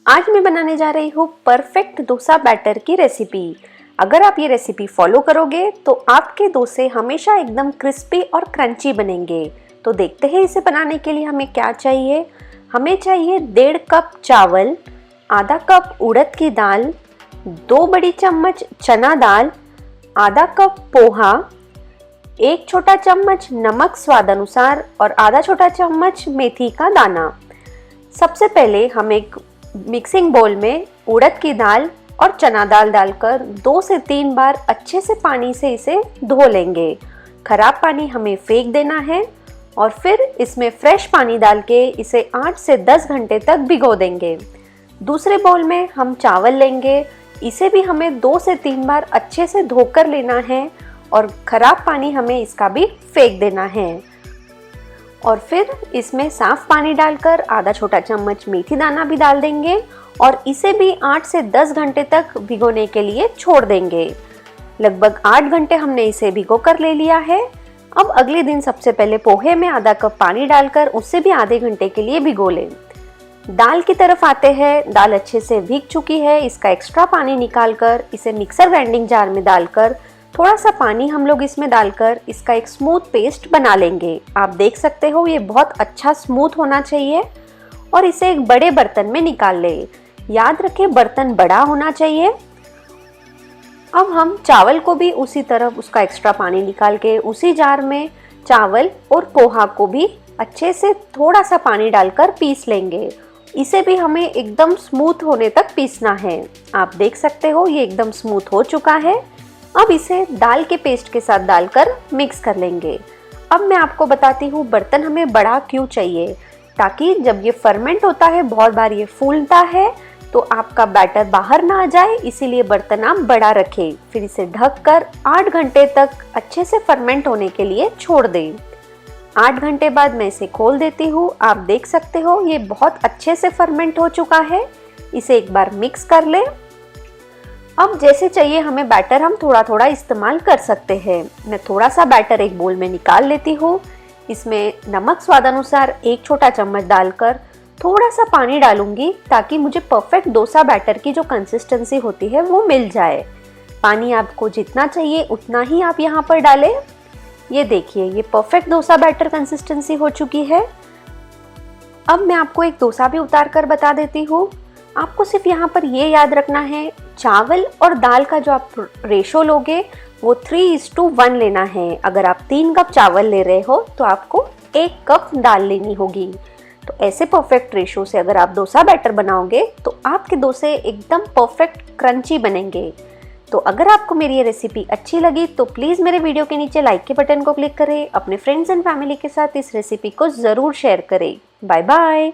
आज मैं बनाने जा रही हूँ परफेक्ट डोसा बैटर की रेसिपी। अगर आप ये रेसिपी फॉलो करोगे तो आपके डोसे हमेशा एकदम क्रिस्पी और क्रंची बनेंगे। तो देखते हैं इसे बनाने के लिए हमें क्या चाहिए। हमें चाहिए 1.5 कप चावल, आधा कप उड़द की दाल, 2 बड़ी चम्मच चना दाल, आधा कप पोहा, 1 छोटा चम्मच नमक स्वाद अनुसार और आधा छोटा चम्मच मेथी का दाना। सबसे पहले हम एक मिक्सिंग बोल में उड़द की दाल और चना दाल डालकर 2 से 3 बार अच्छे से पानी से इसे धो लेंगे। खराब पानी हमें फेंक देना है और फिर इसमें फ्रेश पानी डाल के इसे 8 से 10 घंटे तक भिगो देंगे। दूसरे बोल में हम चावल लेंगे, इसे भी हमें 2 से 3 बार अच्छे से धोकर लेना है और खराब पानी हमें इसका भी फेंक देना है। और फिर इसमें साफ पानी डालकर आधा छोटा चम्मच मेथी दाना भी डाल देंगे और इसे भी 8 से 10 घंटे तक भिगोने के लिए छोड़ देंगे। लगभग 8 घंटे हमने इसे भिगो कर ले लिया है। अब अगले दिन सबसे पहले पोहे में आधा कप पानी डालकर उसे भी आधे घंटे के लिए भिगो लें। दाल की तरफ आते हैं। दाल अच्छे से भीग चुकी है। इसका एक्स्ट्रा पानी निकालकर इसे मिक्सर ग्राइंडिंग जार में डालकर थोड़ा सा पानी हम लोग इसमें डालकर इसका एक स्मूथ पेस्ट बना लेंगे। आप देख सकते हो ये बहुत अच्छा स्मूथ होना चाहिए और इसे एक बड़े बर्तन में निकाल ले। याद रखें बर्तन बड़ा होना चाहिए। अब हम चावल को भी उसी तरह उसका एक्स्ट्रा पानी निकाल के उसी जार में चावल और पोहा को भी अच्छे से थोड़ा सा पानी डालकर पीस लेंगे। इसे भी हमें एकदम स्मूथ होने तक पीसना है। आप देख सकते हो ये एकदम स्मूथ हो चुका है। अब इसे दाल के पेस्ट के साथ डालकर मिक्स कर लेंगे। अब मैं आपको बताती हूँ बर्तन हमें बड़ा क्यों चाहिए, ताकि जब ये फर्मेंट होता है बहुत बार ये फूलता है तो आपका बैटर बाहर ना आ जाए, इसीलिए बर्तन आप बड़ा रखें। फिर इसे ढककर 8 घंटे तक अच्छे से फर्मेंट होने के लिए छोड़ दें। 8 घंटे बाद मैं इसे खोल देती हूँ। आप देख सकते हो ये बहुत अच्छे से फर्मेंट हो चुका है। इसे एक बार मिक्स कर लें। अब जैसे चाहिए हमें बैटर हम थोड़ा थोड़ा इस्तेमाल कर सकते हैं। मैं थोड़ा सा बैटर एक बोल में निकाल लेती हूँ। इसमें नमक स्वाद अनुसार 1 छोटा चम्मच डालकर थोड़ा सा पानी डालूंगी, ताकि मुझे परफेक्ट डोसा बैटर की जो कंसिस्टेंसी होती है वो मिल जाए। पानी आपको जितना चाहिए उतना ही आप यहाँ पर डालें। ये देखिए ये परफेक्ट डोसा बैटर कंसिस्टेंसी हो चुकी है। अब मैं आपको एक डोसा भी उतार कर बता देती हूँ। आपको सिर्फ यहाँ पर ये याद रखना है, चावल और दाल का जो आप रेशो लोगे वो 3:1 लेना है। अगर आप 3 कप चावल ले रहे हो तो आपको 1 कप दाल लेनी होगी। तो ऐसे परफेक्ट रेशो से अगर आप डोसा बैटर बनाओगे तो आपके डोसे एकदम परफेक्ट क्रंची बनेंगे। तो अगर आपको मेरी ये रेसिपी अच्छी लगी तो प्लीज़ मेरे वीडियो के नीचे लाइक के बटन को क्लिक करें। अपने फ्रेंड्स एंड फैमिली के साथ इस रेसिपी को ज़रूर शेयर करें। Bye bye.